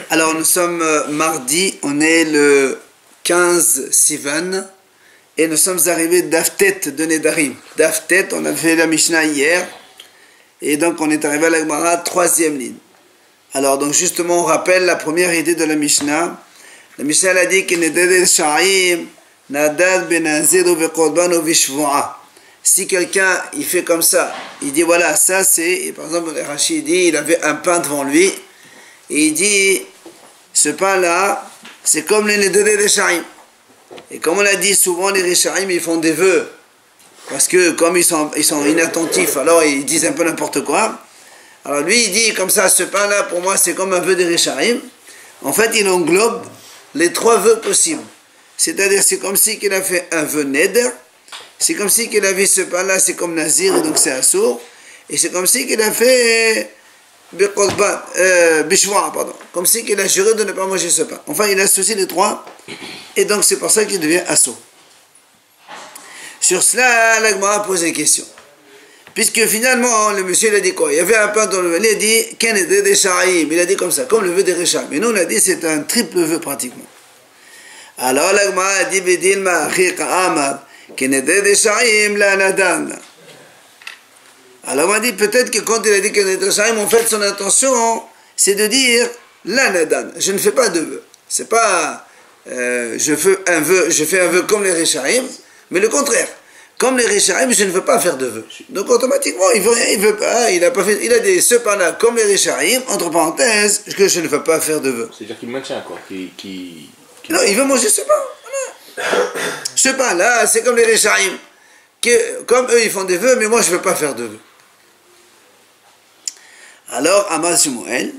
Alors nous sommes mardi, on est le 15 Sivan et nous sommes arrivés d'Aftet de Nedarim. D'Aftet, on a fait la Mishnah hier et donc on est arrivé à la Gemara, troisième ligne. Alors donc justement on rappelle la première idée de la Mishnah. La Mishnah a dit que Neded Sha'im Nadad Benaziru Vekorban Vishvoa. Si quelqu'un il fait comme ça, il dit voilà ça c'est, par exemple Rachid dit il avait un pain devant lui. Et il dit, ce pain-là, c'est comme les Neded Rechaim. Et comme on l'a dit, souvent les Rechaim, ils font des vœux. Parce que comme ils sont inattentifs, alors ils disent un peu n'importe quoi. Alors lui, il dit comme ça, ce pain-là, pour moi, c'est comme un vœu des Rechaim. En fait, il englobe les trois vœux possibles. C'est-à-dire, c'est comme si qu'il a fait un vœu Neder. C'est comme si qu'il a vu ce pain-là, c'est comme Nazir, et donc c'est Assour. Et c'est comme si qu'il a fait... Bishwa, pardon. Comme si qu'il a juré de ne pas manger ce pain. Enfin, il associe les trois, et donc c'est pour ça qu'il devient assaut. Sur cela, la Gemara pose une question. Puisque finalement, le monsieur il a dit quoi? Il y avait un pain dans le vœu, il a dit Keneded Rechaim. Il a dit comme ça, comme le vœu des Rechaim. Mais nous, on a dit c'est un triple vœu pratiquement. Alors la Gemara a dit Bedilma Achiqa Amar Keneded Rechaim la Nadan. Alors on m'a dit peut-être que quand il a dit que les Rechaim, en fait son intention c'est de dire la nadan, je ne fais pas de vœu. C'est pas je fais un vœu comme les Rechaim, mais le contraire. Comme les Rechaim, je ne veux pas faire de vœu. Donc automatiquement, il veut rien, il veut pas, il a pas fait, il a dit ce pain-là comme les Rechaim, entre parenthèses, que je ne veux pas faire de vœu. C'est-à-dire qu'il maintient quoi, Non, il veut manger ce pain. Voilà. Ce pain-là, c'est comme les Rechaim, que comme eux ils font des vœux, mais moi je ne veux pas faire de vœu. Alors, Amar Shmuel,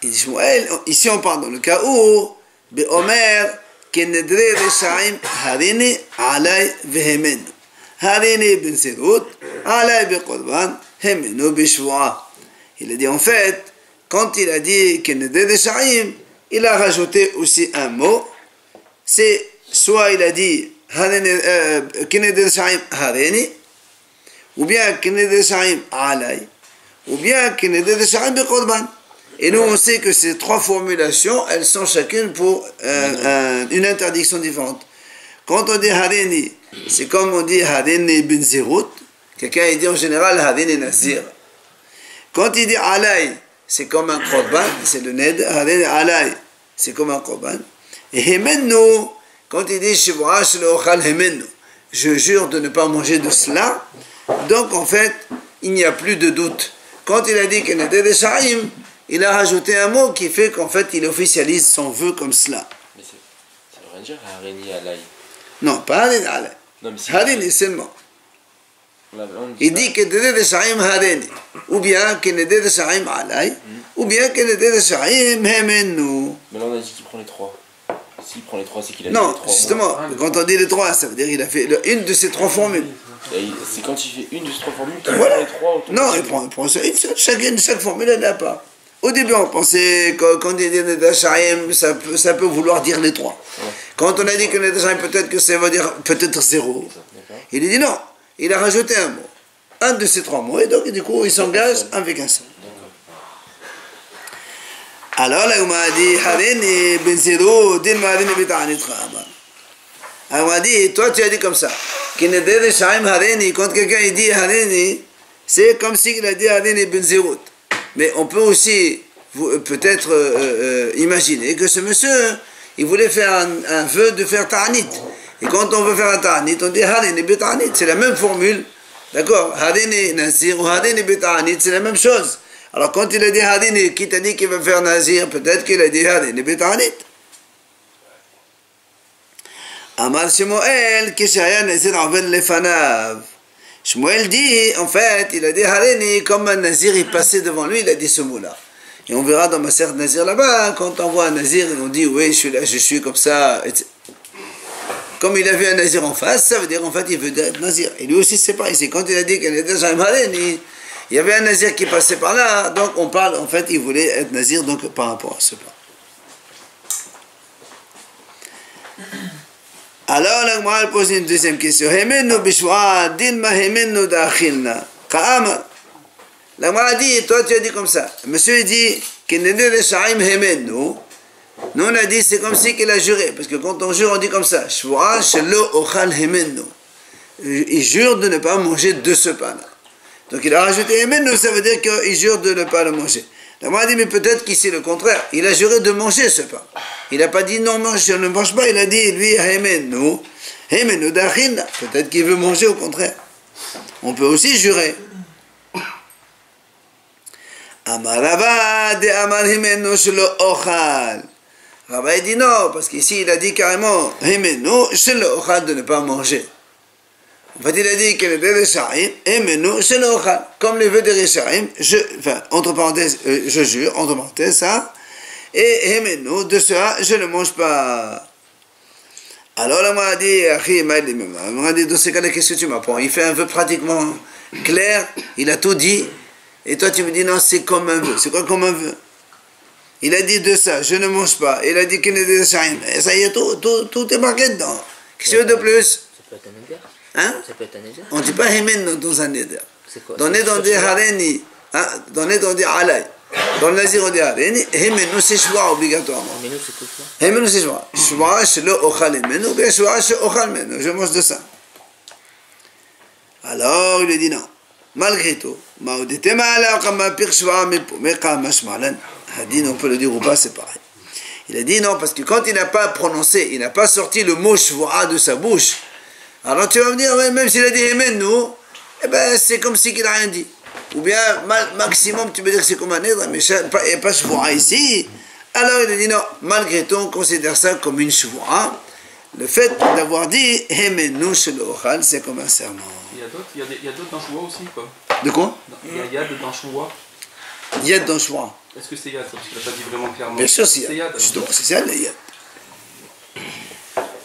il dit Shmuel, ici on parle dans le cas où, Be'omer, Kenedre Rechaim, Harini, Alay, Vehemen. Harini ben Zerut, Alay, Be'korban, Hemenu, Bishvoa. Il a dit en fait, quand il a dit Kenedre Rechaim, il a rajouté aussi un mot, c'est soit il a dit Kenedre Rechaim, Harini, ou bien Kenedre Rechaim, Alay, ou bien Keneded Rechaim Bekorban. Et nous on sait que ces trois formulations, elles sont chacune pour une interdiction différente. Quand on dit Harini, c'est comme on dit Harini ben Zerut. Quelqu'un il dit en général Harini Nazir. Quand il dit Alay, c'est comme un Korban, c'est le Ned. Harini Alay, c'est comme un Korban. Et Hemenu, quand il dit Shivra Shlochal Hemenu, je jure de ne pas manger de cela. Donc en fait, il n'y a plus de doute. Quand il a dit qu'il était des Rechaim, il a rajouté un mot qui fait qu'en fait il officialise son vœu comme cela. Mais ça veut rien dire Harini Alay. Non, pas Harini Alay. Harini seulement. Il dit qu'il était des Rechaim Harini. Ou bien qu'il était des Rechaim Alay. Ou bien qu'il était des Rechaim Hemenu. Mais là on a dit qu'il prend les trois. S'il prend les trois, c'est qu'il a dit les trois. Non, justement, quand on dit les trois, ça veut dire qu'il a fait une de ces trois formules. C'est quand il fait une de ces trois formules qu'il prend les trois. Non, il prend une seule. Chaque formule, elle n'a pas. Au début, on pensait que quand il dit Nedashaim, ça peut vouloir dire les trois. Ouais. Quand on a dit que Nedashaim, peut-être que ça veut dire peut-être zéro. Il dit non, il a rajouté un mot. Un de ces trois mots. Et donc, du coup, il s'engage avec un seul. Alors, là, on m'a dit Harini ben Zero, Dilma Harini Beta'anit Khabar. Alors, on m'a dit, toi, tu as dit comme ça. Keneded Rechaim Harini, quand quelqu'un il dit Harini, c'est comme s'il a dit Harini ben Zerut. Mais on peut aussi peut-être imaginer que ce monsieur, il voulait faire un vœu de faire Ta'anit. Et quand on veut faire un Ta'anit, on dit Harini Beta'anit. C'est la même formule. D'accord? Harini Nazir ou Harini Beta'anit, c'est la même chose. Alors quand il a dit Harini, qui t'a dit qu'il veut faire Nazir, peut-être qu'il a dit Harini Beta'anit. Amar Shmuel, Kishaya Nazir Avel Lefanav. Shmuel dit, en fait, il a dit Harini, comme un Nazir, il passait devant lui, il a dit ce mot-là. Et on verra dans ma serre Nazir là-bas, quand on voit un Nazir, on dit, oui, je suis là, je suis comme ça. Comme il a vu un Nazir en face, ça veut dire, en fait, il veut être Nazir. Et lui aussi, c'est pas ici. Quand il a dit qu'il était Jaim Harini, il y avait un Nazir qui passait par là, donc on parle, en fait, il voulait être Nazir, donc par rapport à ce point. Alors, la Gemara pose une deuxième question. Hemenu bishwa dilma hemenu da'achilna. Ka'amar. La Gemara dit, toi tu as dit comme ça. Monsieur dit, nous on a dit, c'est comme si qu'il a juré. Parce que quand on jure, on dit comme ça. Il jure de ne pas manger de ce pain-là. Donc il a rajouté Hemenu, ça veut dire qu'il jure de ne pas le manger. La Gemara dit, mais peut-être qu'ici le contraire. Il a juré de manger ce pain. Il n'a pas dit non, je ne mange pas. Il a dit, lui, Hemenu d'Achina. Peut-être qu'il veut manger au contraire. On peut aussi jurer. Amar Rava de Amar Himenu shelo ochal. Rava dit non, parce qu'ici il a dit carrément Himenu shelo ochal, de ne pas manger. En fait, il a dit que les vœux des Rishaim, Himenu shelo ochal, comme les vœux des Rishaim, entre parenthèses, je jure, entre parenthèses, ça, et Himenu, de cela, je ne mange pas. Alors là, m'a dit, dans ces cas-là, qu'est-ce que tu m'apprends? Il fait un vœu pratiquement clair, il a tout dit, et toi tu me dis non, c'est comme un vœu. C'est quoi comme un vœu? Il a dit de ça, je ne mange pas. Il a dit qu'il est de ça. Et ça y est, tout est marqué dedans. Qu'est-ce que tu veux de plus? Ça peut être un neder. Hein? Ça peut être un neder. On ne dit pas Himen dans un neder. C'est quoi? Dans les dans des hareni, dans les dans des alay. Dans le nazir on dit hareni, Himenu c'est choix obligatoirement. Himenu c'est tout ça. Himenu c'est choix. Choix, c'est le ochal Himenu, bien choix, c'est ochal Himenu. Je mange de ça. Alors il lui dit non. Malgré tout, on peut le dire ou pas, c'est pareil. Il a dit non, parce que quand il n'a pas prononcé, il n'a pas sorti le mot shvoa de sa bouche, alors tu vas me dire, même s'il a dit Himenu, eh ben c'est comme si il n'a rien dit. Ou bien, maximum, tu peux dire que c'est comme un nègre, mais il n'y a pas shvoa ici. Alors il a dit non, malgré tout, on considère ça comme une shvoa. Le fait d'avoir dit Himenu shelo ochal, c'est comme un serment. Il y a d'autres dans Choua aussi, quoi. De quoi? Il y a Yad dans Choua. Yad dans Choua. Est-ce que c'est Yad, parce qu'il n'a pas dit vraiment clairement? Bien sûr, c'est Yad. Justement, c'est ça, le Yad.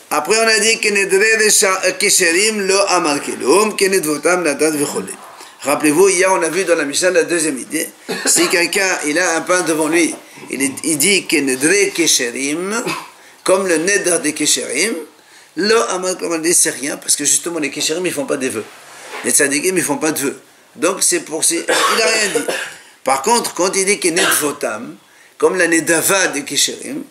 Après, on a dit que Nedre Kesherim lo amar kelum, que Nedvotam nadat v'cholé. Rappelez-vous, hier, on a vu dans la Mishnah la deuxième idée. Si quelqu'un, il a un pain devant lui, il dit que Nedre Kesherim, comme le Nedre de Kesherim, lo amar kelum, on dit c'est rien, parce que justement, les Kesherim, ils ne font pas des vœux. Les tzadikim, ils ne font pas de vœux. Donc, c'est pour ça. Il n'a rien dit. Par contre, quand il dit que Nedvotam, comme la Nedava de Kesherim,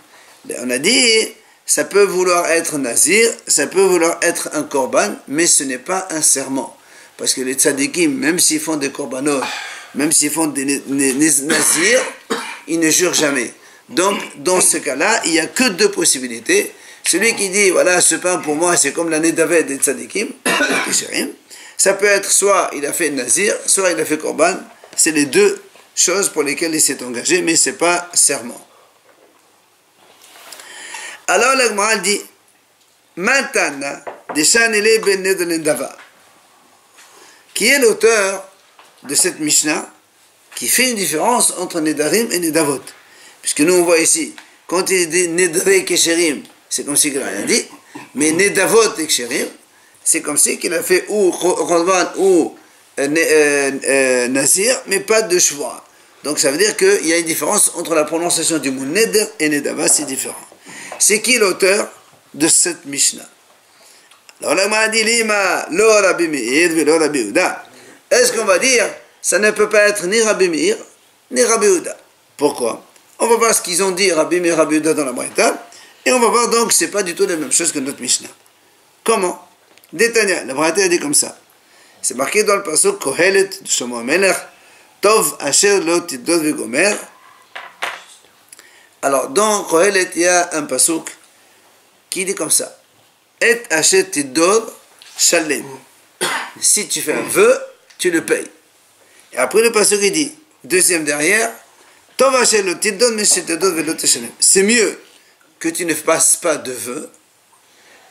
on a dit, ça peut vouloir être Nazir, ça peut vouloir être un Korban, mais ce n'est pas un serment. Parce que les tzadikim, même s'ils font des Korbanot, même s'ils font des Nazir, ils ne jurent jamais. Donc, dans ce cas-là, il n'y a que deux possibilités. Celui qui dit, voilà, ce pain pour moi, c'est comme la Nedava des tzadikim, Kesherim. Ça peut être soit il a fait Nazir, soit il a fait Korban. C'est les deux choses pour lesquelles il s'est engagé, mais ce n'est pas serment. Alors la Gemara dit, Matana de Shanele ben Nedava, qui est l'auteur de cette Mishnah, qui fait une différence entre Nedarim et Nedavot. Puisque nous on voit ici, quand il dit Nedre Kesherim, c'est comme si il n'a rien dit, mais Nedavot et Kesherim, c'est comme si qu'il a fait ou Korban ou Nazir, mais pas de Shvoa. Donc ça veut dire qu'il y a une différence entre la prononciation du mot Neder et Nedava, c'est différent. C'est qui l'auteur de cette Mishnah? Alors là, on a dit Lima, lo Rabbi Meir, lo Rabbi Yehuda. Est-ce qu'on va dire, ça ne peut pas être ni Rabbi Meir, ni Rabbi Yehuda? Pourquoi? On va voir ce qu'ils ont dit, Rabbi Meir, Rabbi Yehuda dans la Braïta, et on va voir donc que ce n'est pas du tout la même chose que notre Mishnah. Comment? Détania, la Braïta a dit comme ça. C'est marqué dans le pasuk Kohelet de Shlomo HaMelech, Tov asher lo tidod v'gomer. Alors, dans Kohelet, il y a un pasuk qui dit comme ça. Et asher tidod shalem. Si tu fais un vœu, tu le payes. Et après le pasuk, il dit, deuxième derrière, Tov asher lo tidod meshetedod v'lo teshalem. C'est mieux que tu ne fasses pas de vœu,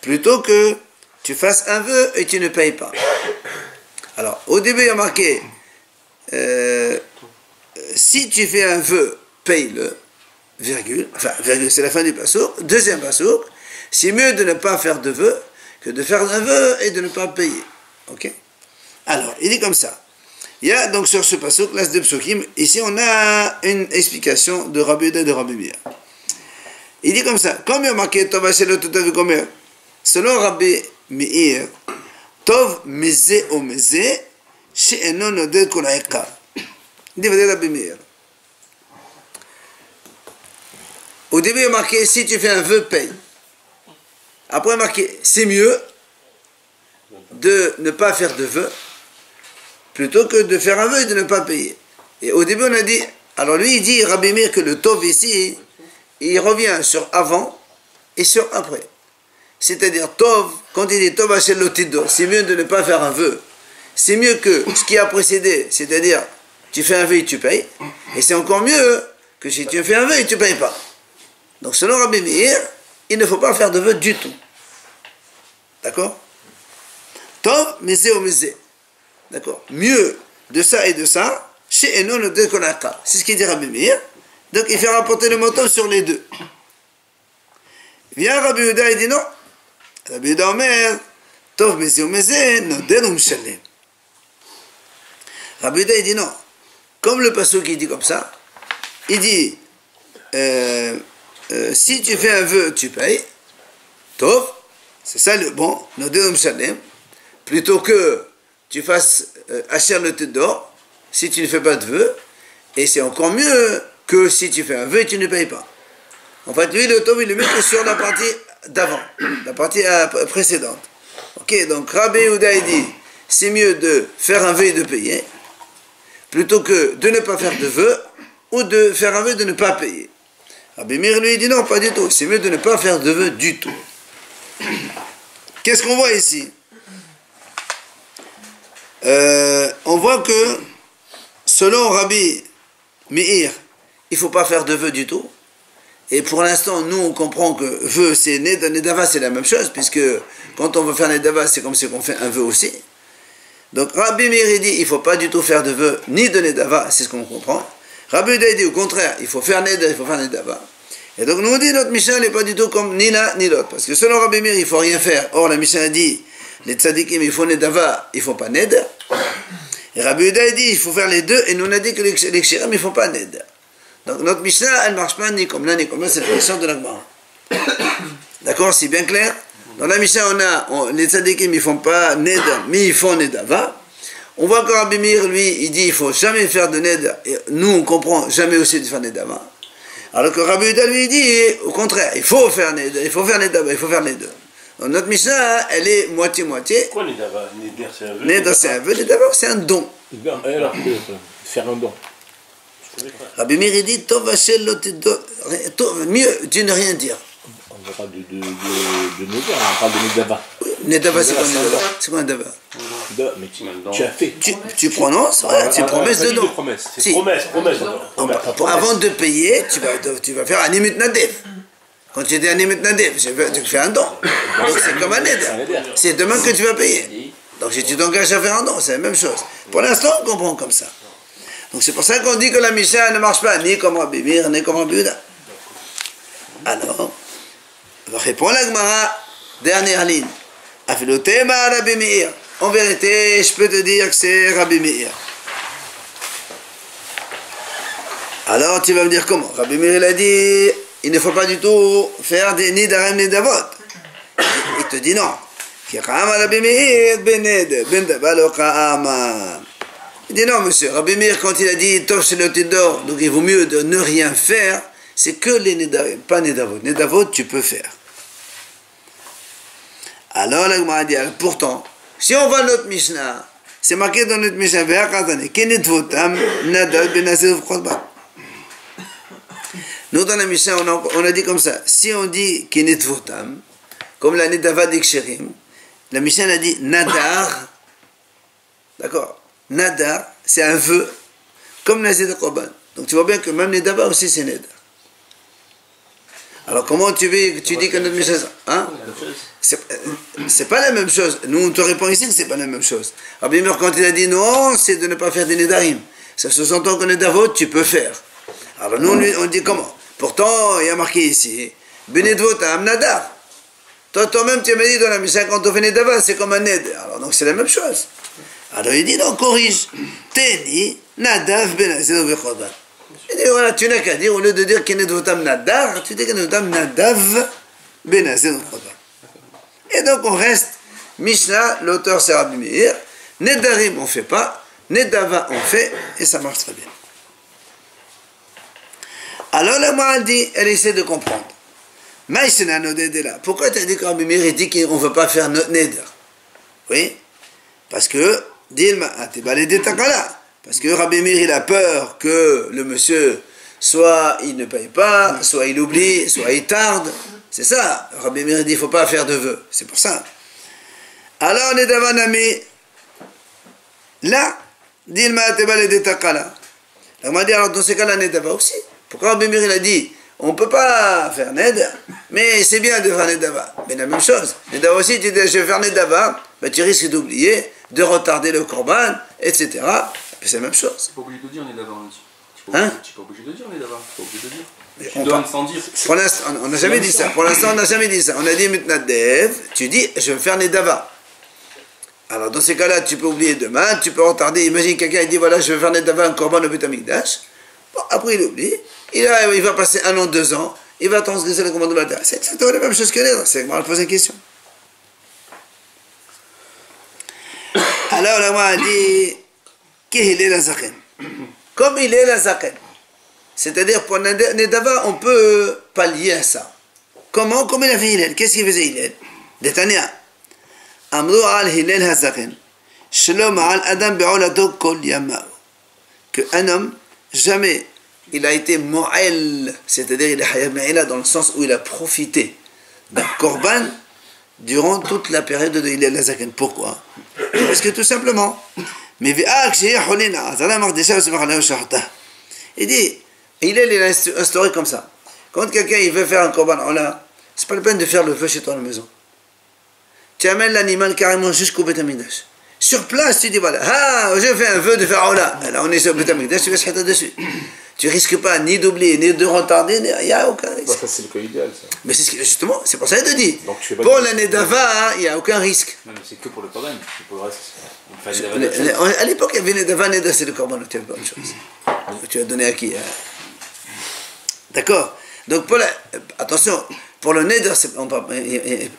plutôt que tu fasses un vœu et tu ne payes pas. Alors, au début, il y a marqué, si tu fais un vœu, paye-le, virgule, enfin, virgule, c'est la fin du passouk. Deuxième passouk, c'est mieux de ne pas faire de vœu que de faire un vœu et de ne pas payer. Ok? Alors, il dit comme ça. Il y a donc sur ce passouk, l'as de psukim, ici on a une explication de Rabbi Yehuda et de Rabbi Meir. Il dit comme ça, comme il y a marqué, Tov asher lo tidod v'gomer, selon Rabbi Meir, Tov meze o meze, she'eno noded kol ha'ikar. Divrei Rabbi Meir. Au début, il est marqué, si tu fais un vœu, paye. Après, il est marqué, c'est mieux de ne pas faire de vœu, plutôt que de faire un vœu et de ne pas payer. Et au début, on a dit, alors lui, il dit, Rabbi Meir, que le Tov ici, il revient sur avant et sur après. C'est-à-dire, Tov, quand il dit Tov Hachel Lotido, c'est mieux de ne pas faire un vœu. C'est mieux que ce qui a précédé, c'est-à-dire, tu fais un vœu et tu payes. Et c'est encore mieux que si tu fais un vœu et tu ne payes pas. Donc, selon Rabbi Meir, il ne faut pas faire de vœu du tout. D'accord? Tov, misé ou misé. D'accord? Mieux de ça et de ça, chez Enon le Dekolaka. C'est ce qu'il dit Rabbi Meir. Donc, il fait rapporter le mot Tov sur les deux. Vient Rabbi Yehuda, il dit non. Rabbi Yehuda Omer, Tov, misé ou misé, noden ou mshalem. Rabbi Yehuda, il dit non. Comme le pasuk qui dit comme ça, il dit si tu fais un vœu, tu payes. Tov, c'est ça le bon, noden ou mshalem. Plutôt que tu fasses Asher le tête d'or, si tu ne fais pas de vœu, et c'est encore mieux que si tu fais un vœu et tu ne payes pas. En fait, lui, le Tov, il le met que sur la partie d'avant, la partie précédente. Ok, donc Rabbi Yehuda, il dit, c'est mieux de faire un vœu et de payer, plutôt que de ne pas faire de vœu, ou de faire un vœu et de ne pas payer. Rabbi Meir, lui, il dit non, pas du tout, c'est mieux de ne pas faire de vœu du tout. Qu'est-ce qu'on voit ici? On voit que, selon Rabbi Meir, il ne faut pas faire de vœu du tout. Et pour l'instant, nous, on comprend que vœu, c'est Nedava, c'est la même chose, puisque quand on veut faire Nedava, c'est comme si on fait un vœu aussi. Donc, Rabbi Meir dit, il ne faut pas du tout faire de vœu, ni de Nedava, c'est ce qu'on comprend. Rabbi Yehuda dit, au contraire, il faut faire Nedava, il faut faire Nedava. Et donc, nous, on dit, notre Mishnah n'est pas du tout comme ni l'un ni l'autre. Parce que selon Rabbi Meir, il ne faut rien faire. Or, la Mishnah dit, les tzadikim, il faut Nedava, il ne faut pas Ned. Et Rabbi Yehuda dit, il faut faire les deux, et nous, on a dit que les kshirim, il ne faut pas Ned. Donc notre Mishnah, elle ne marche pas ni comme l'un ni comme l'autre, c'est la question de la Gemara. D'accord, c'est bien clair? Dans la Mishnah, les tzadikim, ils ne font pas Ned, mais ils font Nedava. On voit que Rabbi Meir, lui, il dit, il ne faut jamais faire de Ned, et nous, on comprend jamais aussi de faire Nedava. Alors que Rabbi Yehuda, lui, il dit, au contraire, il faut faire Ned, il faut faire Nedava, il faut faire les deux. Donc notre Mishnah, elle est moitié-moitié. Quoi Nedava? Neder, c'est un vœu. Neder, c'est un vœu, Nedava, c'est un don. Alors, faire un don. Rabbi Meir, il dit, Tov Hachel Lotido, mieux de ne rien dire. On ne parle pas de Neder, on parle de Nedava. Oui, Nedava, c'est quoi Nedava? C'est quoi Nedava? Mais tu as fait. Tu prononces, voilà, tu promesses dedans. C'est Si. promesse. Avant de payer, tu vas faire un Nimit Nadev. Quand tu dis un Nimit Nadev, tu fais un don. Donc c'est comme un Neder. C'est demain que tu vas payer. Donc si tu t'engages à faire un don, c'est la même chose. Pour l'instant, on comprend comme ça. Donc c'est pour ça qu'on dit que la Mishnah ne marche pas ni comme Rabbi Meir, ni comme Rabbi Yehuda. Alors, on va répondre à la Gemara, dernière ligne. Afilotema Rabbi Meir. En vérité, je peux te dire que c'est Rabbi Meir. Alors tu vas me dire comment? Rabbi Meir, il a dit, il ne faut pas du tout faire des Nidarim Nidavot. Il te dit non. Ki Chama Rabbi Meir ben Ned, ben Dava lo Chama. Il dit non, monsieur. Rabbi Meir, quand il a dit Tov Shel Lotido, donc il vaut mieux de ne rien faire, c'est que les Nedarim, pas Nedavot. Nedavot, tu peux faire. Alors, la Gemara dit, pourtant, si on voit notre Mishnah, c'est marqué dans notre Mishnah, nous, dans la Mishnah, on a dit comme ça, si on dit Kinetvotam, comme la Nedava d'Iksherim, la Mishnah a dit Nadar, d'accord? Nadar, c'est un vœu, comme Nazir de Korban. Donc tu vois bien que même Nedava aussi c'est Nedar. Alors comment tu dis que notre Mishnah, hein? C'est pas la même chose. Nous on te répond ici que c'est pas la même chose. Rabbi Meir quand il a dit non, c'est de ne pas faire des Nedarim. Ça se sent que Nedavot tu peux faire. Alors nous on dit comment? Pourtant il y a marqué ici, Benedvotam Nadar. Toi-même tu m'as dit dans la Mishnah quand on fait Nedava c'est comme un Ned. Alors donc c'est la même chose. Alors il dit non, corrige. Teni, Nadav, Benazir, Vechodan. Il dit voilà, tu n'as qu'à dire, au lieu de dire Kenedvotam Nadar, tu dis Kenedvotam Nadav, Benazir, Vechodan. Et donc on reste, Mishnah, l'auteur c'est Rabbi Meir, Nedarim on fait pas, Nedava on fait, et ça marche très bien. Alors la Gemara dit, elle essaie de comprendre. Pourquoi tu as dit que Rabbi Meir dit qu'on ne veut pas faire notre neder? Oui, parce que, parce que Rabbi Meir il a peur que le monsieur, soit il ne paye pas, soit il oublie, soit il tarde. C'est ça. Rabbi Meir dit, il ne faut pas faire de vœux. C'est pour ça. Alors, Nedava Nami, là, dit alors dans ce cas-là, Nedava aussi. Pourquoi Rabbi Meir il a dit, on ne peut pas faire Ned, mais c'est bien de faire Nedava. Mais la même chose. Nedava aussi, tu dis, je vais faire Nedava, mais tu risques d'oublier, de retarder le korban, etc. C'est la même chose. Tu n'es pas obligé de dire Nedava. Tu Hein? n'es pas obligé de dire Nedava. Tu n'es pas obligé de dire. Tu donnes sans dire. Pour l'instant, on n'a jamais dit ça. Pour l'instant, on n'a jamais dit ça. On a dit Mitnadev, tu dis, je vais faire Nedava. Alors, dans ces cas-là, tu peux oublier demain, tu peux retarder. Imagine quelqu'un, il dit, voilà, je vais faire Nedava, un korban au Beth Amikdash. Bon, après, il oublie. Il va passer 1 an, 2 ans. Il va transgresser le commandement de la terre. C'est exactement la même chose que Nedava. C'est que moi, je pose une question. Alors, là, moi, elle dit, qu'il est la zaken. Comme il est la zaken. C'est-à-dire, pour Nedava, on peut pallier à ça. Comment? Comme il a fait Hillel. Qu'est-ce qu'il faisait Hillel? Détania. Amru al Hillel hazaken. Shalom al Adam be'olato kol yamao. Qu'un homme, jamais, il a été mo'el, c'est-à-dire il est hayab ma'ila dans le sens où il a profité d'un korban durant toute la période de Hillel hazaken. Pourquoi? Parce que tout simplement, mais il dit, Hillel il a instauré comme ça. Quand quelqu'un il veut faire un korban, c'est pas la peine de faire le feu chez toi à la maison. Tu amènes l'animal carrément jusqu'au Beth Amikdash. Sur place, tu dis voilà, je fais un vœu de faire Ola. Alors on est sur le Beth Amikdash, tu vas se mettre dessus. Tu risques pas ni d'oublier, ni de retarder, il n'y a aucun risque. Ça, c'est le cas idéal, ça. Mais c'est justement, c'est pour ça qu'il te dit. Donc, tu fais pas pour la Nedava, il n'y a aucun risque. Non, mais c'est que pour le Korban. Pour le reste, on fait Nedava. À l'époque, il y avait Nedava, Nedava, c'est le korban, tu as bonne chose. Tu as donné à qui? D'accord. Donc, attention, pour le Neder,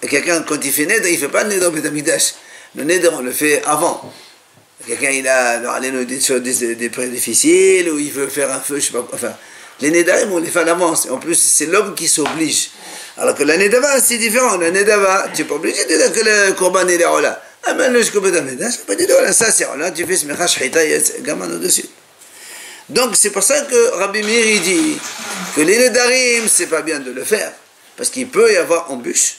quelqu'un, quand il fait Neder, il ne fait pas le Neder au Beth Amikdash. Le Neder, on le fait avant. Quelqu'un, il a des choses, des périodes difficiles, ou il veut faire un feu, je ne sais pas quoi. Enfin, les Nedarim, on les fait à l'avance. En plus, c'est l'homme qui s'oblige. Alors que la Nedava, c'est différent. La Nedava, tu n'es pas obligé de dire que le Korban est là. Amène-le jusqu'au Beth Amikdash, ça peut dire, voilà, ça c'est là, tu fais Smecha, Shchita, gamin au-dessus. Donc, c'est pour ça que Rabbi Meir, il dit que les Nedarim, c'est pas bien de le faire. Parce qu'il peut y avoir embûche.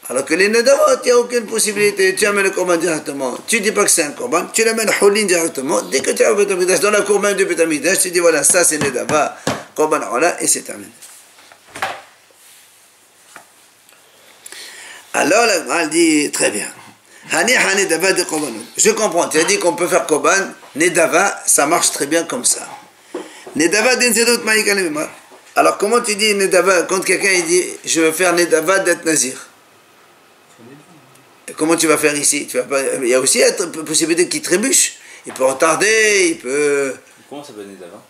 Alors que les Nedavot, il n'y a aucune possibilité. Tu amènes le korban directement. Tu ne dis pas que c'est un korban. Tu l'amènes Houlin directement. Dès que tu es au Beth Amikdash, dans la korban du Beth Amikdash, tu dis voilà, ça c'est Nedava, korban Ola, et c'est terminé. Alors, elle dit très bien. Je comprends. Tu as dit qu'on peut faire korban. Nedava, ça marche très bien comme ça. Nedava d'Enzedot Maïkalimima. Alors, comment tu dis Nedava quand quelqu'un dit je veux faire Nedava d'être Nazir? Comment tu vas faire ici? Il y a aussi la possibilité qu'il trébuche. Il peut retarder, il peut. Comment ça s'appelle Nedava?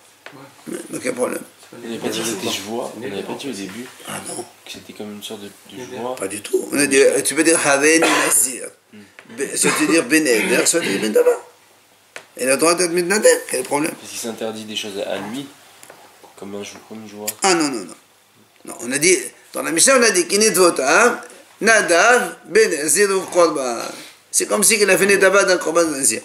Mais quel problème? On n'avait pas dit que c'était joie, on n'avait pas dit au début Ah non. que c'était comme une sorte de joie. Pas du tout. On a dit, tu peux dire Haveni Nazir. Soit tu dire Beneder, soit tu dire Nedava. Il a le droit d'être Mednader. Quel est le problème? Parce qu'il s'interdit des choses à lui, comme une joie. Ah non, non, non. Non, on a dit, dans la Mishnah, on a dit Kinedvotam, Nadav, Benazir ou Korban. C'est comme si il a fait Nedava d'un Korban Nazir.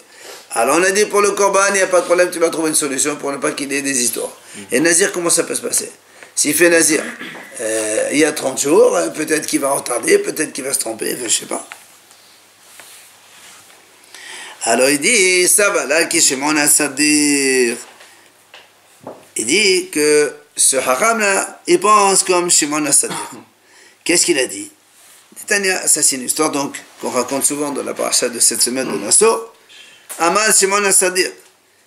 Alors on a dit pour le Korban, il n'y a pas de problème, tu vas trouver une solution pour ne pas qu'il ait des histoires. Et Nazir, comment ça peut se passer? S'il fait Nazir, il y a 30 jours, peut-être qu'il va retarder, peut-être qu'il va se tromper, je ne sais pas. Alors il dit, ça va là, qui chez mon Assadir. Il dit que ce haram là, il pense comme Shimon Assadir. Qu'est-ce qu'il a dit? Tania, ça c'est une histoire donc qu'on raconte souvent dans la paracha de cette semaine de Nassau. Amal Shimon Assadir.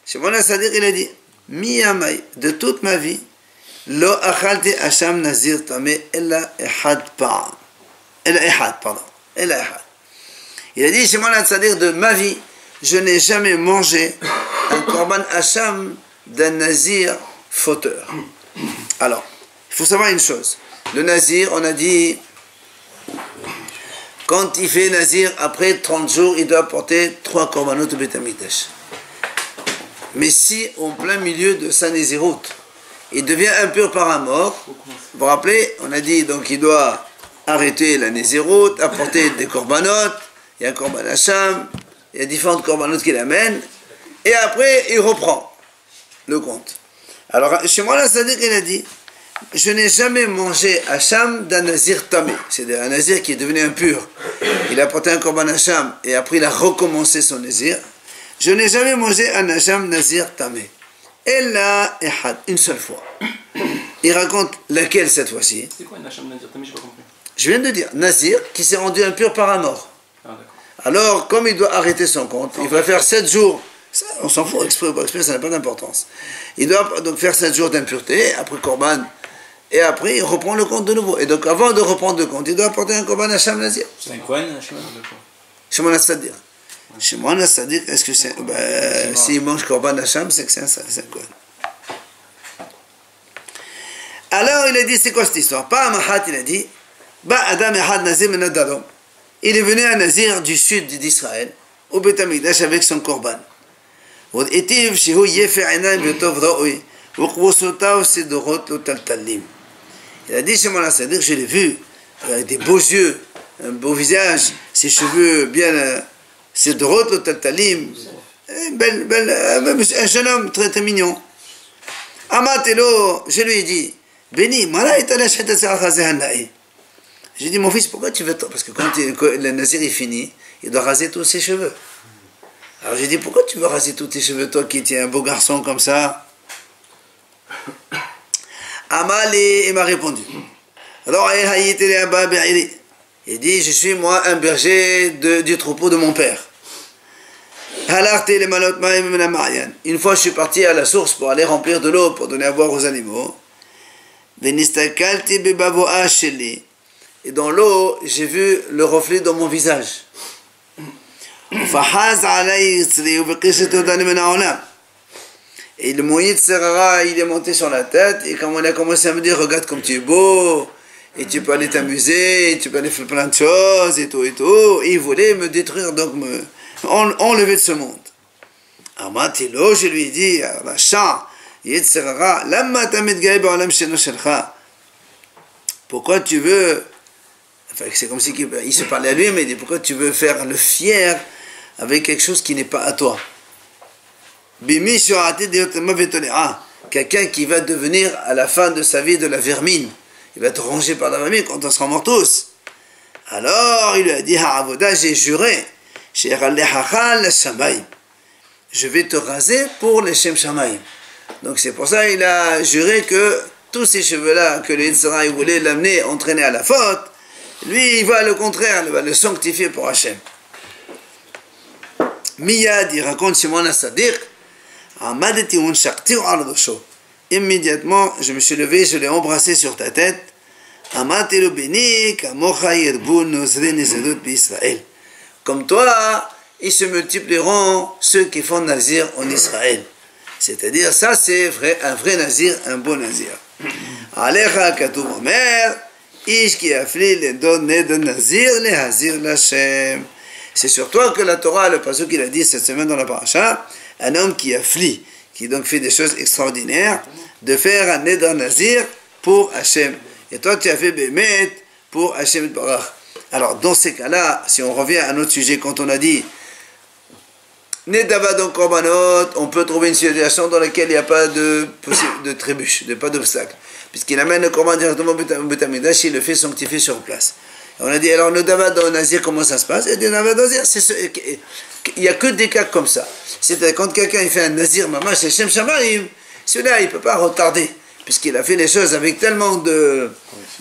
Shimon Assadir, il a dit, Miyamai, de toute ma vie, Lo achalti Hasham Nazir Tameh Ella Ehad Pa'am. Ella Ehad, pardon. Ella Ehad. Il a dit, Shimon Assadir, de ma vie, je n'ai jamais mangé un korban Hacham d'un nazir fauteur. Alors, il faut savoir une chose. Le nazir, on a dit, quand il fait nazir, après 30 jours, il doit porter 3 korbanot au Beth Amikdash. Mais si, en plein milieu de sa naziroute, il devient impur par un mort. Vous vous rappelez, on a dit donc il doit arrêter la nézirut, apporter des corbanotes, il y a un corban hacham, il y a différentes corbanotes qu'il amène, et après il reprend le compte. Alors chez moi, là, c'est-à-dire qu'il a dit, je n'ai jamais mangé hacham d'un nazir tamé, c'est-à-dire un nazir qui est devenu impur. Il a apporté un corban hacham et après il a recommencé son nazir. Je n'ai jamais mangé un hacham nazir tamé. Ella ehad, une seule fois. Il raconte laquelle cette fois-ci. C'est quoi un hacham nazir tamé? J'ai pas compris. Je viens de dire, nazir qui s'est rendu impur par un mort. Ah, d'accord. Alors, comme il doit arrêter son compte, il va faire 7 jours. Ça, on s'en fout, exprès ou pas exprès, ça n'a pas d'importance. Il doit donc faire 7 jours d'impureté, après korban, et après il reprend le compte de nouveau. Et donc avant de reprendre le compte, il doit apporter un korban hacham nazir. C'est quoi un hacham? Shimon HaTzadik. Shimon HaTzadik, est-ce que c'est... s'il mange korban hacham, c'est que c'est un Kohen. Alors il a dit, c'est quoi cette histoire? Pas Mahat, il a dit, Adam Ehad Nazir Menadarom. Il est venu un nazir du sud d'Israël, au Beth Amikdash avec son korban. Il a dit, Shimon HaTzadik, je l'ai vu, avec des beaux yeux, un beau visage, ses cheveux bien, ses drot le taltalim, un jeune homme très, très mignon. Amatelo, je lui ai dit, Béni, j'ai dit, mon fils, pourquoi tu veux... Parce que quand le nazir est fini, il doit raser tous ses cheveux. Alors j'ai dit, pourquoi tu veux raser tous tes cheveux, toi qui es un beau garçon comme ça? Amal, il m'a répondu. Alors, il dit, je suis moi un berger du troupeau de mon père. Une fois, je suis parti à la source pour aller remplir de l'eau, pour donner à boire aux animaux. Et dans l'eau, j'ai vu le reflet de mon visage. Et le Moïse Serara, il est monté sur la tête, et quand il a commencé à me dire, regarde comme tu es beau, et tu peux aller t'amuser, tu peux aller faire plein de choses, et tout, et il voulait me détruire, donc me enlever de ce monde. Amatilo, je lui ai dit, Racha, Yetzerara, Lamma tamid gaï ba'olam sheno shelcha. Pourquoi tu veux, enfin c'est comme si il se parlait à lui, mais il dit, pourquoi tu veux faire le fier avec quelque chose qui n'est pas à toi? Bimi shurati diotema vetolera, quelqu'un qui va devenir à la fin de sa vie de la vermine. Il va être rongé par la vermine quand on sera morts tous. Alors il lui a dit, Ha'avoda, j'ai juré, je vais te raser pour les Shem Shamayim. Donc c'est pour ça qu'il a juré que tous ces cheveux-là que le Yitzhara voulait l'amener, entraîner à la faute, lui il va le contraire, il va le sanctifier pour Hachem. Miyad, il raconte Shimon HaTzadik, immédiatement, je me suis levé, je l'ai embrassé sur ta tête. Comme toi, ils se multiplieront ceux qui font nazir en Israël. C'est-à-dire, ça c'est vrai, un vrai nazir, un bon nazir. Alecha katuv omer, ish ki afli le donner de nazir le hazir l'Hashem. C'est sur toi que la Torah, le pasuk qu'il a dit cette semaine dans la paracha, un homme qui afflie, qui donc fait des choses extraordinaires, de faire un neder nazir pour Hachem. Et toi, tu as fait Bémet pour Hachem Barach. Alors, dans ces cas-là, si on revient à notre sujet, quand on a dit Nedava donc Korbanot, on peut trouver une situation dans laquelle il n'y a pas de trébuche, pas d'obstacle. Puisqu'il amène le Korban directement au Beth Amikdash, il le fait sanctifier sur place. Et on a dit, alors Nedava dans Nazir, comment ça se passe? Et Nedava dans Nazir, il n'y a que des cas comme ça. C'est-à-dire, quand quelqu'un il fait un Nazir, maman, c'est Shem Shamayim, celui-là, il ne peut pas retarder. Puisqu'il a fait les choses avec tellement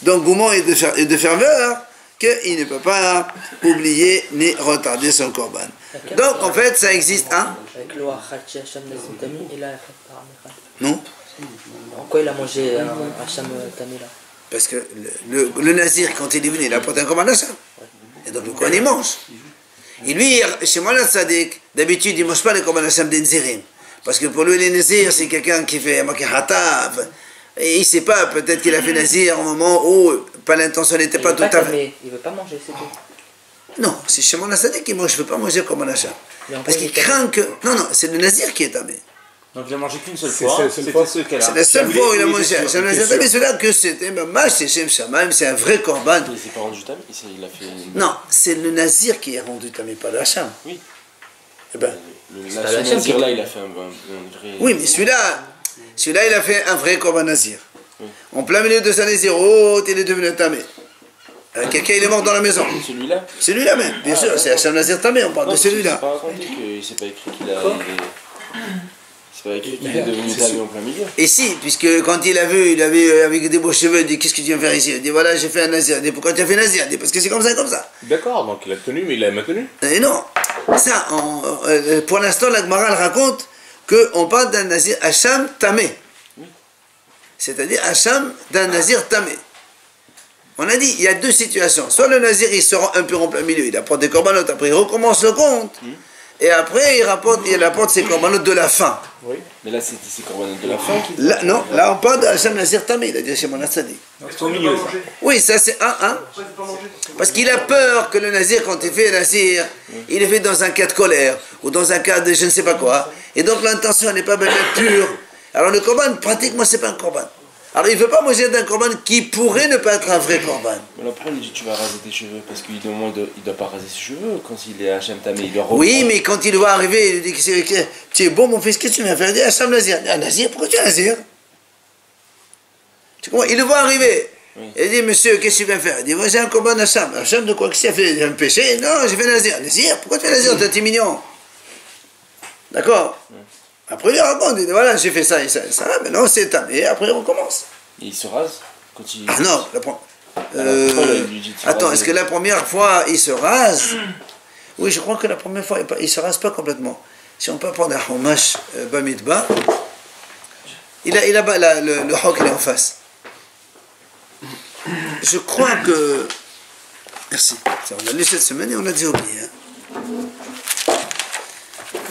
d'engouement et de ferveur, qu'il ne peut pas oublier ni retarder son korban. Donc en fait ça existe, hein? Avec le Hacham Nazim Tami et là non? En quoi il a mangé un Hacham Tami là? Parce que le nazir quand il est venu il a apporté un korban hacham. Et donc le Kohen il mange. Et lui, chez moi le Tzadik, d'habitude il ne mange pas le korban hacham des Nazirim. Parce que pour lui les Nazirs c'est quelqu'un qui fait Makahatav. Et il ne sait pas, peut-être qu'il a fait nazir au moment où pas l'intention n'était pas tout à fait. Il ne veut pas manger, c'est tout. Non, c'est chez mon Tzadik qui mange, je ne veux pas manger comme un achat. Parce qu'il craint que... Non, c'est le nazir qui est tamé. Donc il a mangé qu'une seule C'est fois. la seule fois. C'était ce qu'elle a. C'est la seule fois où il a mangé sûr, Hacham il était Nazir Tamé, sûr. c'est là que c'était Mamash, c'est Shem Shamaim, c'est un vrai korban. Il s'est pas rendu tamé, il a fait. Non, c'est le Nazir qui est rendu Tamé, pas le Hacham. Oui. Eh ben, Le pas la chaîne Nazir qui- là, il a fait un vrai. oui, mais celui-là, il a fait un vrai korban Nazir. Oui. En plein milieu de sa Nazirot, il est devenu Tamé. Quelqu'un, il est mort dans la maison. Celui-là. Celui-là même, bien sûr, c'est Hacham Nazir Tamé, on parle Non, de celui-là. Il s'est pas raconté qu'il s'est pas écrit qu'il a. C'est pas écrit qu'il est devenu tamé en plein milieu. Et si, puisque quand il a vu avec des beaux cheveux, il dit qu'est-ce que tu viens faire ici? Il dit voilà, j'ai fait un Nazir. Il dit pourquoi tu as fait un Nazir? Il dit parce que c'est comme ça, comme ça. D'accord, donc il a tenu, mais il a maintenu. Et non, ça, pour l'instant, la Gemara elle raconte qu'on parle d'un Nazir Hacham Tamé. C'est-à-dire Hacham d'un Nazir Tamé. On a dit, il y a deux situations. Soit le Nazir, il se rend impur en plein milieu, il apporte des corbanotes, après il recommence le compte, et après il apporte ses corbanotes de la fin. Oui. Mais là, c'est Corban de la fin qui. Là, non, là on parle de Hacham Nazir Tamé, il a dit chez mon Assadi. C'est au milieu, ça. Oui, ça c'est un. Parce qu'il a peur que le Nazir, quand il fait un Nazir, il est fait dans un cas de colère, ou dans un cas de je ne sais pas quoi, et donc l'intention n'est pas bien pure. Alors le korban, pratiquement, c'est pas un korban. Alors il ne veut pas manger d'un korban qui pourrait ne pas être un vrai korban. Mais là, pourquoi il dit tu vas raser tes cheveux? Parce qu'il doit pas raser ses cheveux quand il est Hachem Tamé, il doit reprendre. Oui, mais quand il va arriver, il lui dit tu es bon mon fils, qu'est-ce que tu viens faire? Il dit Hacham Nazir. Il dit, Nazir, pourquoi tu es Nazir? Tu comprends? Il le voit arriver. Oui. Il dit monsieur, qu'est-ce que tu viens faire? Il dit moi j'ai un korban Hacham. Hacham de quoi? Qu'est-ce qu'il a fait? Il a un péché? Non, j'ai fait Nazir. Nazir, pourquoi tu es Nazir? T'es mignon. D'accord? Après il raconte, il dit voilà, j'ai fait ça et ça et ça, maintenant c'est tamé, et après on recommence. Et il se rase quand il. Ah non, pourquoi là, il lui dit de se attends, raser? est-ce que la première fois il se rase? Oui, je crois que la première fois il se rase pas complètement. Si on peut prendre un hommage Bamidba, il a le hok il est en face. Je crois que. Merci. Ça, on a lu cette semaine et on a dit oublié. Hein.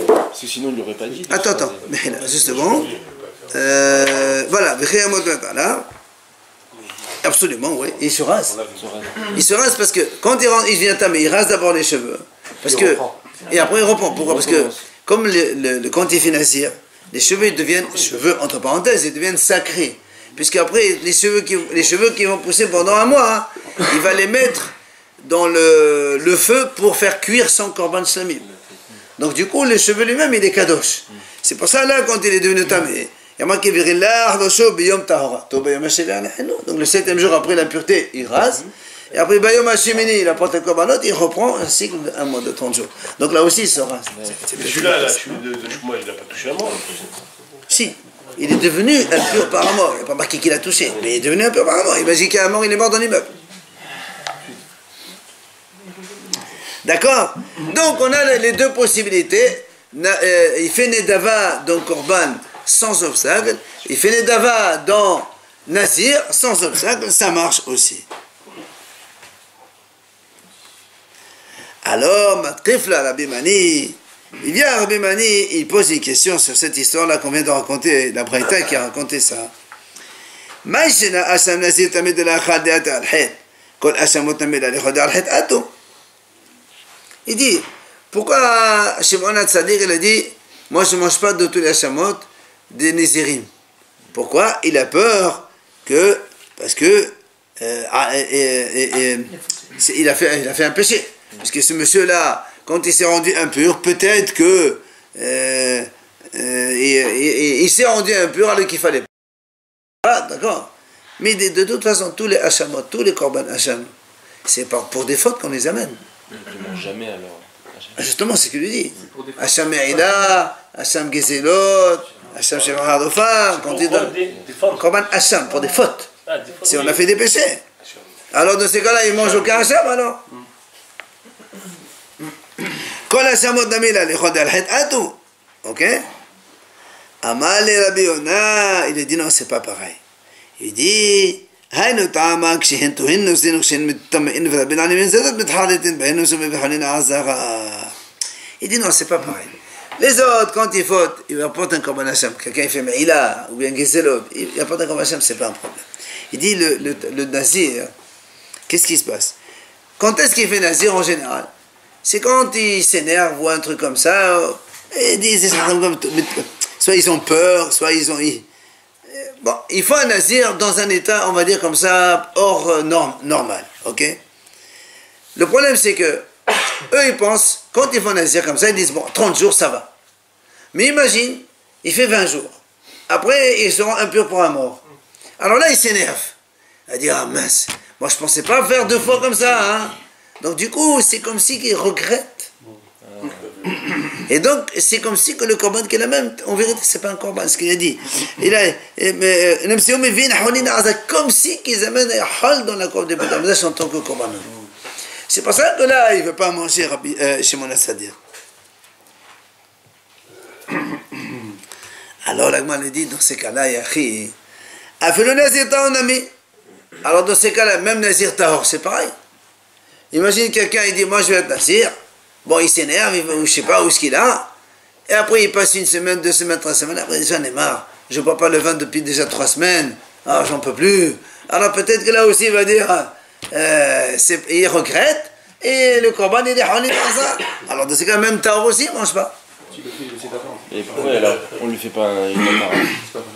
Parce que sinon, il lui aurait pas dit. de Attends, se attends, raser. mais là, justement. Voilà, absolument, oui, il se rase. Se raser. Il se rase parce que quand il vient tamer, il rase d'abord les cheveux. Parce que, et après il reprend. Pourquoi? Parce que comme quand il fait Nazir, les cheveux ils deviennent, cheveux entre parenthèses, ils deviennent sacrés. Puisqu'après, les cheveux qui vont pousser pendant un mois, il va les mettre dans le feu pour faire cuire son korban shlamim. Donc du coup, le cheveu lui-même, il est kadosh. C'est pour ça, là, quand il est devenu tamé, il y a marqué Virillah, Rosho, Biyom Tahora. Donc le 7e jour après l'impureté, il rase. Et après Bayom Hashemini, il apporte un korbanot, il reprend un cycle d'un mois de 30 jours. Donc là aussi, il se rase. Celui-là, celui de Shmuel, il n'a pas touché la mort. Si, il est devenu impur par la mort. Il n'y a pas marqué qu'il a touché, mais il est devenu impur par la mort. Imagine qu'à la mort, il est mort dans l'immeuble. D'accord? Donc on a les deux possibilités. Il fait Nedava dans Korban sans obstacle. Il fait Nedava dans Nazir sans obstacle. Ça marche aussi. Alors, Matrifla, Rabbi Mani, il vient à Rabbi Mani, il pose une question sur cette histoire-là qu'on vient de raconter, la Braïta qui a raconté ça. Maïshena Hacham Nazir Tamid de la Khadat al-Het, Kol Hachamot Tamid al-Khad al-Het Ato. Il dit, pourquoi Shimon HaTzadik, il a dit, moi je ne mange pas de tous les Hachamot des Nézirim. Pourquoi? Il a peur que, parce que, il a fait un péché. Parce que ce monsieur-là, quand il s'est rendu impur, peut-être que il s'est rendu impur alors qu'il fallait pas. Voilà, d'accord. Mais de toute façon, tous les Hachamot, tous les Korban Hacham, c'est pour des fautes qu'on les amène. Il ne mange jamais alors. Justement, c'est ce qu'il lui dit. Hacham Me'ila, Hacham Gezelot, Hacham Shemar Hadofa, quand il donne. Korban Hacham, pour des fautes. Si on a fait des péchés. Alors dans ces cas-là, il mange aucun Hacham alors. Kol Hachamot Namila, les Chod al-Het Atou. Ok? Amal et Rabbi Yona, il a dit non, c'est pas pareil. Il dit, היינו טעמה כשהן תוהינו זינו כשהן מתטמאים ורבין עליהם זרת מתחרטים בהנו שמבחנין עזרה. Il dit non, c'est pas pareil. Les autres, quand ils fautent, ils apportent un korban Hacham. Quelqu'un fait Me'ila ou bien Gezelot, il apporte un korban Hacham, c'est pas un problème. Il dit le Nazir, qu'est-ce qui se passe? Quand est-ce qu'il fait Nazir en général? C'est quand il s'énerve ou un truc comme ça, et il dit, soit ils ont peur, soit ils ont... Bon, il faut un nazir dans un état, on va dire comme ça, hors normal, ok? Le problème, c'est que eux, ils pensent, quand ils font un nazir comme ça, ils disent, bon, 30 jours, ça va. Mais imagine, il fait 20 jours. Après, ils seront impurs pour un mort. Alors là, ils s'énervent. Ils disent, ah mince, moi je pensais pas faire 2 fois comme ça, hein. Donc du coup, c'est comme si qu'ils regrettent. Et donc, c'est comme si que le korban qu'il a même, en vérité, c'est pas un korban, ce qu'il a dit. Il a, comme si qu'ils amènent un hal dans la corde de Beth Amikdash en tant que korban. C'est pour ça que là, il ne veut pas manger chez mon Assadir. Alors, l'Agma lui dit, dans ces cas-là, Yachi, a fait le Nazir Tahor Nami. Alors, dans ces cas-là, même Nazir Tahor, c'est pareil. Imagine quelqu'un, il dit, moi, je vais être Nazir. Bon, il s'énerve, je ne sais pas où est-ce qu'il a. Et après, il passe 1 semaine, 2 semaines, 3 semaines. Après, j'en ai marre. Je ne bois pas le vin depuis déjà 3 semaines. Ah, j'en peux plus. Alors, peut-être que là aussi, il va dire, il regrette. Et le korban, il est honni dans ça. Alors, dans ce cas, même Tahor aussi, il ne mange pas. Et pourquoi alors, on ne lui fait pas une atara?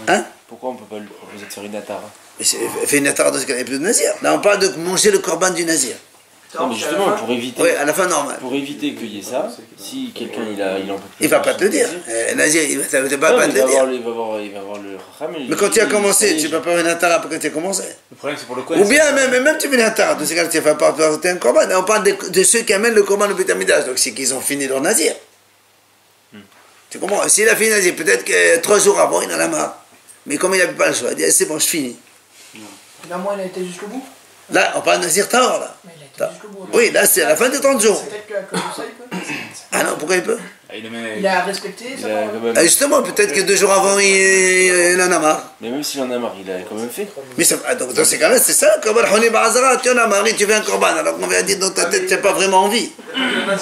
Hein? Pourquoi on ne peut pas lui proposer de faire une atara? Mais fait une atara dans ce cas, il n'y a plus de nazir. Là, on parle de manger le korban du nazir. Non, mais justement, pour éviter, oui, à la fin, normal. Pour éviter qu'il y ait ça, si quelqu'un il en peut plus. Il ne va pas te le dire. Nazir, il ne va pas te le dire. Il va voir le Chacham. Mais quand tu as commencé, tu ne peux pas faire une atara quand tu as commencé. Le problème, c'est pour le quoi. Ou bien, même tu fais une atara, dans ce cas, tu ne fais pas porter un korban. On parle de ceux qui amènent le korban au Beth Amikdash. Donc, c'est qu'ils ont fini leur nazir. Tu comprends? S'il a fini nazir, peut-être que 3 jours avant, il en a marre. Mais comme il n'avait pas le choix, il dit, c'est bon, je finis. Là, moi, il a été jusqu'au bout. Là, on parle de nazir Tahor, là. Mais il a été jusqu'au bout. Oui, là, c'est à la fin des 30 jours. Peut-être qu'à cause de ça, il peut. Ah non, pourquoi il peut? Il a respecté ça. Ah, justement, peut-être que 2 jours avant, il en a marre. Mais même s'il en a marre, il a quand même fait. Mais ça, donc, dans ces cas-là, c'est ça, korban honi ba'azara, tu en as marre, tu fais un korban, alors qu'on vient dire dans ta tête, tu n'as pas vraiment envie. Mais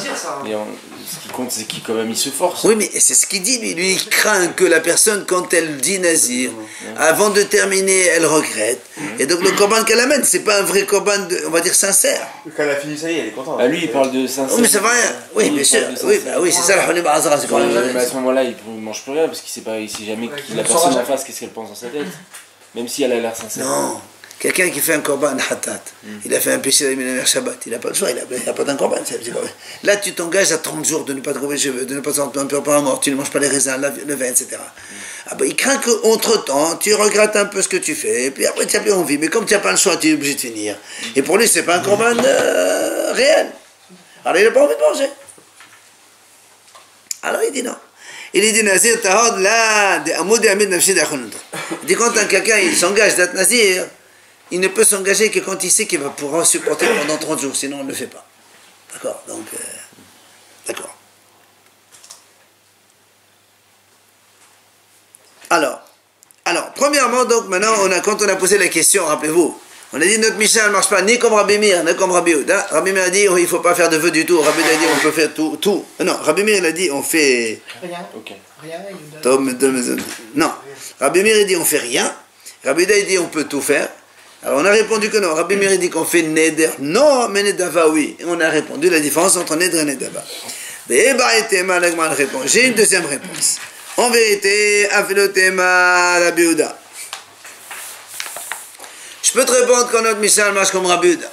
ce qui compte, c'est qu'il quand même il se force. Oui, mais c'est ce qu'il dit, lui. Lui, il craint que la personne, quand elle dit nazir, avant de terminer, elle regrette. Et donc, le korban qu'elle amène, c'est pas un vrai korban, on va dire, sincère. Quand elle a fini, ça y est, elle est contente. Ah, lui, il parle de sincère. Oui, mais ça va rien. Oui, bien sûr. Oui, bah oui, c'est ça, le honi ba'azara, c'est pas Mais à ce moment-là, il ne mange plus rien parce qu'il ne sait jamais que la personne en face, qu'est-ce qu'elle pense dans sa tête. Même si elle a l'air sincère. Non. Quelqu'un qui fait un korban hatat, il a fait un péché d'Amimer Shabbat, il n'a pas le choix, il n'a pas d'un korban. Là, tu t'engages à 30 jours de ne pas trouver cheveux, de ne pas s'entendre un peu par mort, tu ne manges pas les raisins, le vin, etc. Ah ben, il craint qu'entre-temps, tu regrettes un peu ce que tu fais, et puis après, tu n'as plus envie. Mais comme tu n'as pas le choix, tu es obligé de finir. Et pour lui, ce n'est pas un korban réel. Alors, il n'a pas envie de manger. Alors, il dit non. Il dit Nazir Tahor, là, il dit quand quelqu'un il s'engage d'être Nazir, il ne peut s'engager que quand il sait qu'il va pouvoir supporter pendant 30 jours, sinon on ne le fait pas. D'accord? Donc, d'accord. Alors, premièrement, donc maintenant, quand on a posé la question, rappelez-vous, on a dit notre Mishnah ne marche pas ni comme Rabbi Meir, ni comme Rabbi Yehuda. Rabbi Meir a dit il ne faut pas faire de vœux du tout. Rabbi Yehuda a dit on peut faire tout. Non, Rabbi Meir il a dit on fait. Rien. Ok. Rien. Non. Rabbi Meir il dit on fait rien. Rabbi Yehuda il dit on peut tout faire. Alors on a répondu que non. Rabbi Meir il dit qu'on fait neder. Non, mais nedava oui. Et on a répondu la différence entre neder et nedava. J'ai une deuxième réponse. En vérité, afilotema Rabbi Yehuda. Je peux te répondre quand notre Mishnah marche comme Rabbi Yehuda.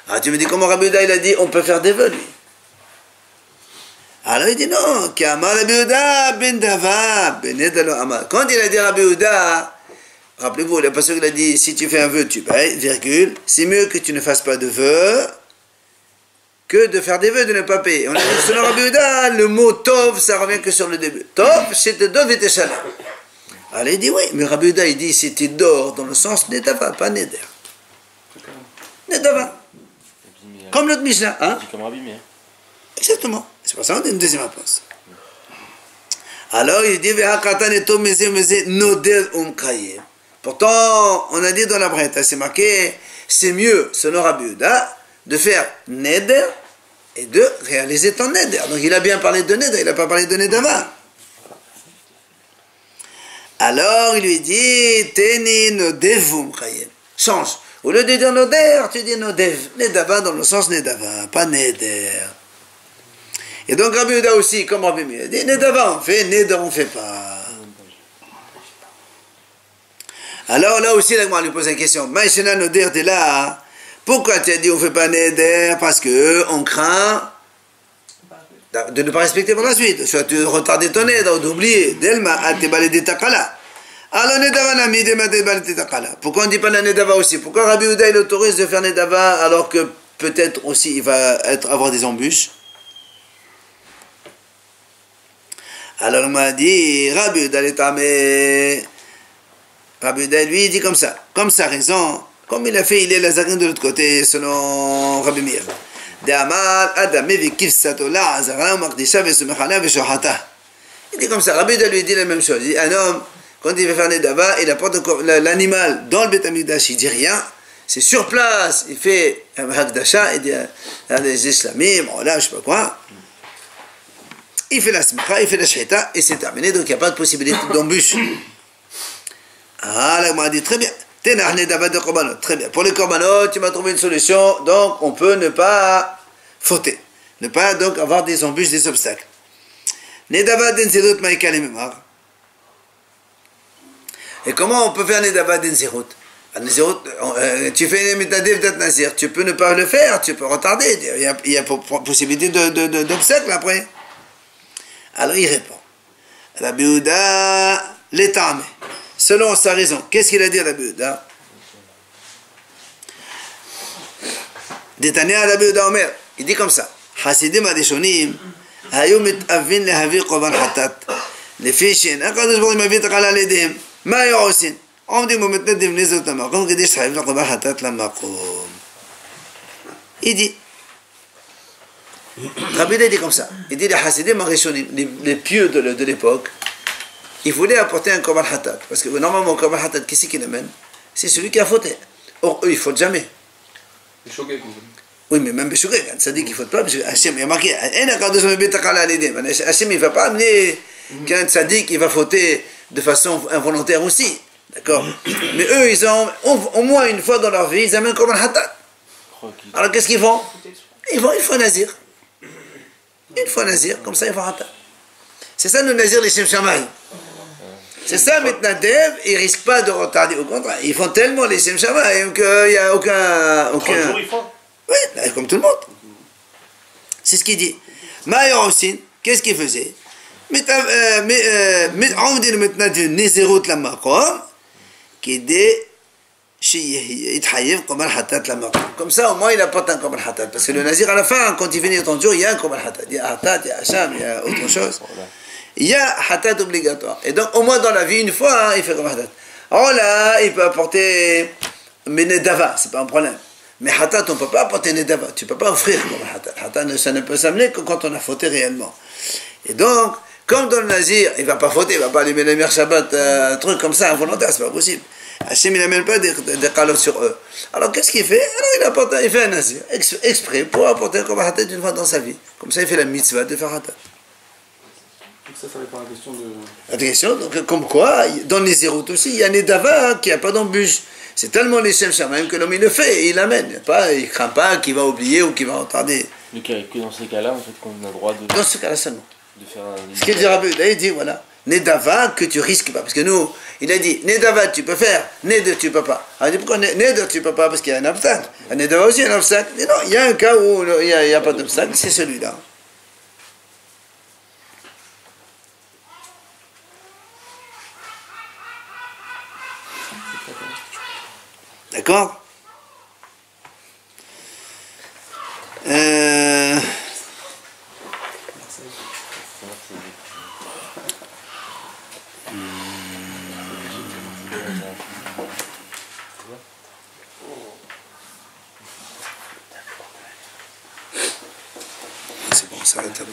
Ah, tu me dis comment Rabbi Yehuda il a dit on peut faire des vœux lui. Alors il dit non, Kama Rabbi Yehuda ben Dava ben Edalo Amal. Quand il a dit Rabbi Yehuda, rappelez-vous, le pasteur il a dit si tu fais un vœu tu payes, virgule, c'est mieux que tu ne fasses pas de vœux que de faire des vœux de ne pas payer. On a dit selon Rabbi Yehuda, le mot Tov ça revient que sur le début. Tov, c'était Dov et Teshalem. Alors il dit oui, mais Rabbi Yehuda il dit c'était d'or dans le sens Nedava, pas Neder. Nedava. Comme notre Mishnah, hein? Comme Rabbi Meir. Exactement. C'est pour ça qu'on a une deuxième réponse. Alors il dit pourtant, on a dit dans la Breta, c'est marqué, c'est mieux, selon Rabbi Yehuda, de faire Neder et de réaliser ton Neder. Donc il a bien parlé de Neder, il n'a pas parlé de Nedava. Alors il lui dit Teni nodevum chayem. Change. Au lieu de dire noder, tu dis nodev. Nedava dans le sens nedava, pas neder. Et donc Rabbi Yehuda aussi, comme Rabbi Meir, dit nedava on fait, neder on fait pas. Alors là aussi, l'Agma lui pose une question. Maïchena Noder, t'es là. Pourquoi tu as dit on ne fait pas Neder? Parce qu'on craint de ne pas respecter pour la suite. Soit tu retardes ton Neder, d'oublier. Delma, atebale de takala. Alors Nedava nami de matebale de takala. Pourquoi on ne dit pas la Nedava aussi? Pourquoi Rabbi Yehuda il autorise de faire Nedava alors que peut-être aussi il va avoir des embûches? Alors on m'a dit, Rabbi Yehuda l'étamé. Rabbi Yehuda lui il dit comme ça raison, comme il a fait, il est Lazarin de l'autre côté selon Rabbi Meir. D'Amar Adam Evikif Satola Azara Mardisha Vesumechana Veshohata. Il dit comme ça, Rabbi Yehuda lui dit la même chose. Il dit un homme, quand il veut faire Nedava, il apporte encore l'animal dans le Beth Amikdash, il dit rien, c'est sur place, il fait un Hakdasha, il dit à des Islamim, là, je sais pas quoi. Il fait la smicha, il fait la shhita, et c'est terminé, donc il n'y a pas de possibilité d'embûche. Ah, là, on m'a dit très bien. Tenah Nedava de Korbanot, très bien. Pour les Korbanot, tu m'as trouvé une solution, donc on peut ne pas fauter, ne pas donc avoir des embûches, des obstacles. Nedava d'Enzirut Maïka les mémoires. Et comment on peut faire Nedava d'Enzirut? Tu fais une Metadev d'At Nazir, tu peux ne pas le faire, tu peux retarder, il y a possibilité d'obstacle après. Alors il répond, Rabbi Yehuda l'étamé, selon sa raison. Qu'est-ce qu'il a dit à Rabbi Yehuda? Détania Rabbi Yehuda Omer, il dit comme ça, Hasidim Adishonim, היו מתאבים להביא קורבן חטאת לפי שאין הקדוש ברוך הוא מביא תקלה לידיהם, מה היו עושים? עומדים ומתנדבים לזאת המקום כדי שחייב לקורבן חטאת למקום. Il dit, Rabbi Yehuda dit comme ça, il dit les Hasidim Arishonim, les pieux de l'époque, ils voulaient apporter un korban hatat, parce que normalement le korban hatat, qui c'est qui l'amène? C'est celui qui a fauté. Or eux ils ne fautent jamais. Oui, mais même Beshugé, ça dit qu'il ne faut pas, parce que Hachem, il y a marqué, Hachem, il ne va pas amener qu'un tzaddik, il va fauter de façon involontaire aussi, d'accord? Mais eux, ils ont, au moins une fois dans leur vie, ils amènent comme un hatat. Alors qu'est-ce qu'ils font? Ils font nazir. Une fois nazir, comme ça ils font hatat. C'est ça le nazir, les Shem Shammai. C'est ça, maintenant, Dev, ils ne risquent pas de retarder, au contraire, ils font tellement les Shem Shammai qu'il n'y a aucun... 30 jours, ils font. Oui, comme tout le monde. C'est ce qu'il dit. Maïa aussi, qu'est-ce qu'il faisait? On dit maintenant du Nézerut la Makom, qui est comme ça, au moins, il apporte un Korban Hatat. Parce que le Nazir, à la fin, quand il finit 30 jours, il y a un Korban Hatat. Il y a Hatat, il y a Hacham, il y a autre chose. Il y a Hatat obligatoire. Et donc, au moins dans la vie, une fois, il fait Korban Hatat. Alors là, il peut apporter Nedava, c'est pas un problème. Mais Hatat, on ne peut pas apporter Nedava. Tu ne peux pas offrir Korban Hatat. Hatat, ça ne peut s'amener que quand on a fauté réellement. Et donc, comme dans le Nazir, il ne va pas fauter, il ne va pas allumer les mères Shabbat, un truc comme ça, involontaire, c'est pas possible. Hachem, il n'amène pas des calots sur eux. Alors, qu'est-ce qu'il fait? Alors, il fait un Nazir, exprès, pour apporter un Korban Hatat une fois dans sa vie. Comme ça, il fait la mitzvah de faire Hatat. Donc ça répond à la question de... La question, donc, comme quoi, dans les zéroutes aussi, il y a Nedava qui n'a pas d'embûche. C'est tellement les Shem Shammai que l'homme, il le fait et il l'amène. Il ne craint pas qu'il va oublier ou qu'il va retarder. Mais que dans ces cas-là, en fait, qu'on a le droit de... Dans ce cas-là seulement. De faire un... Ce qu'il dit Rabbi Yehuda, il dit, voilà, Nedava que tu risques pas. Parce que nous, il a dit, Nedava tu peux faire, Neder tu peux pas. Alors il dit, pourquoi Neder tu peux pas? Parce qu'il y a un obstacle. Nedava aussi un obstacle. Mais non, il y a un cas où il n'y a pas d'obstacle, c'est celui-là. D'accord? C'est bon, ça va être